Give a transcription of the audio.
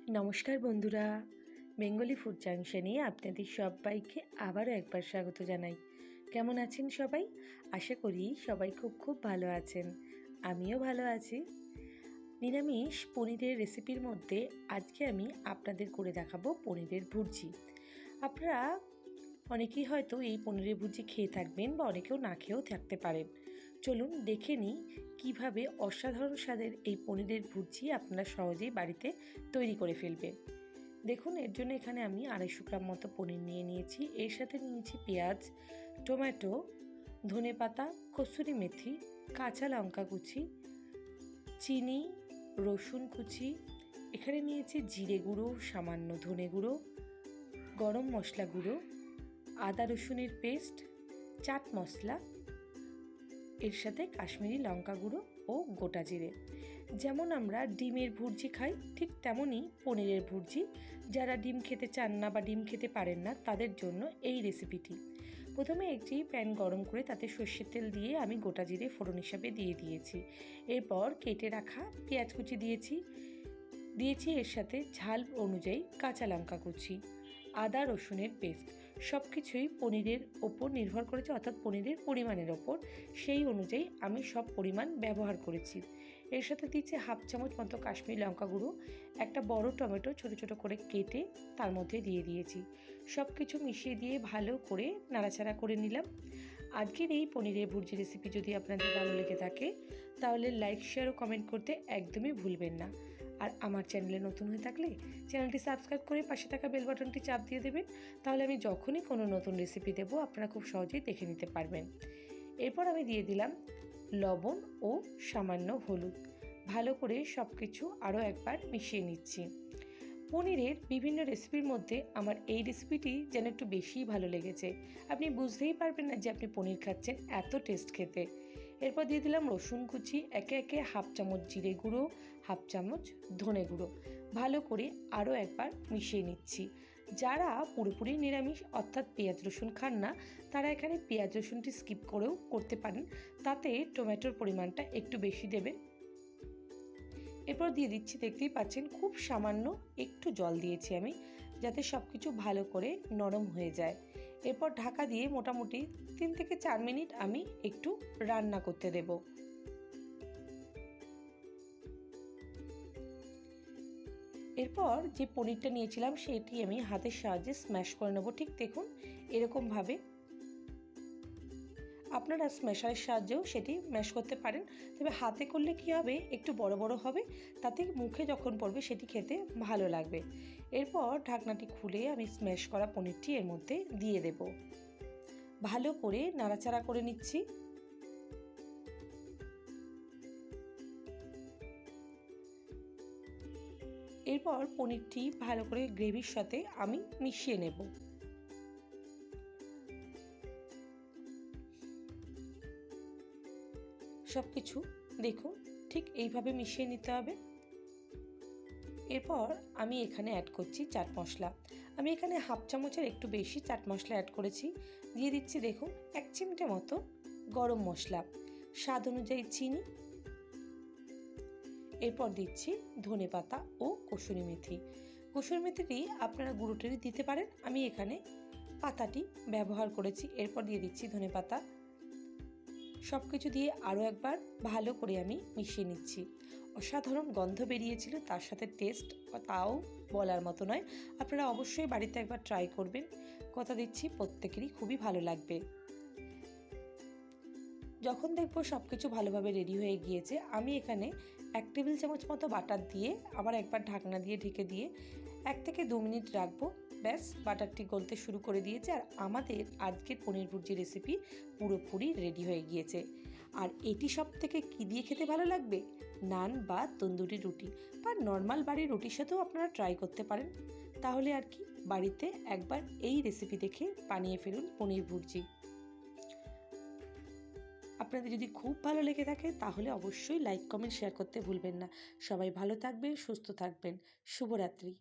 নমস্কার বন্ধুরা, Bengali food জাংশনে আপনাদের সবাইকে আবারও একবার স্বাগত জানাই। কেমন আছেন সবাই? আশা করি সবাই খুব ভালো আছেন। আমিও ভালো আছি। নিরামিষ পনিরের রেসিপির মধ্যে আজকে আমি আপনাদের করে দেখাবো পনিরের ভুর্জি। আপনারা অনেকেই হয়তো এই পনিরের ভুর্জি খেয়ে থাকবেন বা অনেকেও না খেয়েও থাকতে পারেন। চলুন দেখে নিই কীভাবে অসাধারণ স্বাদের এই পনিরের ভুর্জি আপনারা সহজেই বাড়িতে তৈরি করে ফেলবেন। দেখুন, এর জন্য এখানে আমি 250 গ্রাম মতো পনির নিয়ে নিয়েছি। এর সাথে নিয়েছি পেঁয়াজ, টমেটো, ধনেপাতা, কসুরি মেথি, কাঁচা লঙ্কা কুচি, চিনি, রসুন কুচি, এখানে নিয়েছি জিরে গুঁড়ো, সামান্য ধনে গুঁড়ো, গরম মশলা গুঁড়ো, আদা রসুনের পেস্ট, চাট মশলা, এর সাথে কাশ্মীরি লঙ্কা গুঁড়ো ও গোটা জিরে। যেমন আমরা ডিমের ভুর্জি খাই, ঠিক তেমনই পনিরের ভুর্জি। যারা ডিম খেতে চান না বা ডিম খেতে পারেন না তাদের জন্য এই রেসিপিটি। প্রথমে একটি প্যান গরম করে তাতে সর্ষের তেল দিয়ে আমি গোটা জিরে ফোড়ন হিসাবে দিয়ে দিয়েছি। এরপর কেটে রাখা পেঁয়াজ কুচি দিয়েছি এর সাথে ঝাল অনুযায়ী কাঁচা লঙ্কা কুচি, আদা রসুনের পেস্ট। সব কিছুই পনিরের ওপর নির্ভর করেছে, অর্থাৎ পনিরের পরিমাণের ওপর, সেই অনুযায়ী আমি সব পরিমাণ ব্যবহার করেছি। এর সাথে দিচ্ছি 1/2 চামচ মতো কাশ্মীরি লঙ্কা গুঁড়ো, একটা বড় টমেটো ছোট ছোট করে কেটে তার মধ্যে দিয়ে দিয়েছি। সব কিছু মিশিয়ে দিয়ে ভালো করে নাড়াচাড়া করে নিলাম। আজকের এই পনিরের ভুর্জি রেসিপি যদি আপনাদের ভালো লেগে থাকে তাহলে লাইক, শেয়ার ও কমেন্ট করতে একদমই ভুলবেন না। আর আমার চ্যানেলে নতুন হয়ে থাকলে চ্যানেলটি সাবস্ক্রাইব করে পাশে থাকা বেল বাটনটি চাপ দিয়ে দেবেন, তাহলে আমি যখনই কোনো নতুন রেসিপি দেবো আপনারা খুব সহজেই দেখে নিতে পারবেন। এরপর আমি দিয়ে দিলাম লবণ ও সামান্য হলুদ। ভালো করে সব কিছু আরও একবার মিশিয়ে নিচ্ছি। পনিরের বিভিন্ন রেসিপির মধ্যে আমার এই রেসিপিটি যেন একটু বেশিই ভালো লেগেছে। আপনি বুঝতেই পারবেন না যে আপনি পনির খাচ্ছেন, এত টেস্ট খেতে। এরপর দিয়ে দিলাম রসুন কুচি, একে একে 1/2 চামচ জিরে গুঁড়ো, 1/2 চামচ ধনে গুঁড়ো। ভালো করে আরও একবার মিশিয়ে নিচ্ছি। যারা পুরোপুরি নিরামিষ অর্থাৎ পেঁয়াজ রসুন খান না তারা এখানে পেঁয়াজ রসুনটি স্কিপ করেও করতে পারেন, তাতে টমেটোর পরিমাণটা একটু বেশি দেবেন। এরপর দিয়ে দিচ্ছি, দেখতেই পাচ্ছেন খুব সামান্য একটু জল দিয়েছি আমি, যাতে সব কিছু ভালো করে নরম হয়ে যায়। এরপর ঢাকা দিয়ে মোটামুটি 3 থেকে 4 মিনিট আমি একটু রান্না করতে দেব। এরপর যে পনিরটা নিয়েছিলাম সেটি আমি হাতের সাহায্যে স্ম্যাশ করে নেব। ঠিক দেখুন এরকমভাবে। আপনারা স্ম্যাশারের সাহায্যেও সেটি ম্যাশ করতে পারেন, তবে হাতে করলে কি হবে, একটু বড় বড় হবে, তাতে মুখে যখন পড়বে সেটি খেতে ভালো লাগবে। এরপর ঢাকনাটি খুলে আমি স্ম্যাশ করা পনিরটি এর মধ্যে দিয়ে দেব। ভালো করে নাড়াচাড়া করে নিচ্ছি। এরপর পনিরটি ভালো করে গ্রেভির সাথে আমি মিশিয়ে নেব। সব কিছু দেখুন ঠিক এইভাবে মিশিয়ে নিতে হবে। এরপর আমি এখানে অ্যাড করছি চাট মশলা। আমি এখানে 1/2 চামচের একটু বেশি চাট মশলা অ্যাড করেছি। দিয়ে দিচ্ছি দেখুন 1 চিমটে মতো গরম মশলা, স্বাদ অনুযায়ী চিনি। এরপর দিচ্ছি ধনেপাতা ও কসুরি মেথি। কসুরি মেথিটি আপনারা গুঁড়োটেরই দিতে পারেন, আমি এখানে পাতাটি ব্যবহার করেছি। এরপর দিয়ে দিচ্ছি ধনেপাতা। সব কিছু দিয়ে আরও একবার ভালো করে আমি মিশিয়ে নিচ্ছি। অসাধারণ গন্ধ বেরিয়েছিল, তার সাথে টেস্ট তাও বলার মতো নয়। আপনারা অবশ্যই বাড়িতে একবার ট্রাই করবেন, কথা দিচ্ছি প্রত্যেকেরই খুবই ভালো লাগবে। যখন দেখবো সব কিছু ভালোভাবে রেডি হয়ে গিয়েছে, আমি এখানে 1 টেবিল চামচ মতো বাটার দিয়ে আবার একবার ঢাকনা দিয়ে ঢেকে দিয়ে 1 থেকে 2 মিনিট রাখবো। ব্যাস, বাটারটি গলতে শুরু করে দিয়েছে আর আমাদের আজকের পনির ভুর্জি রেসিপি পুরোপুরি রেডি হয়ে গিয়েছে। আর এটি সব থেকে কী দিয়ে খেতে ভালো লাগবে, নান বা তন্দুরি রুটি বা নর্মাল বাড়ির রুটির সাথেও আপনারা ট্রাই করতে পারেন। তাহলে আর কি, বাড়িতে একবার এই রেসিপি দেখে বানিয়ে ফেলুন পনির ভুর্জি। আপনাদের যদি খুব ভালো লেগে থাকে তাহলে অবশ্যই লাইক, কমেন্ট, শেয়ার করতে ভুলবেন না। সবাই ভালো থাকবেন, সুস্থ থাকবেন। শুভরাত্রি।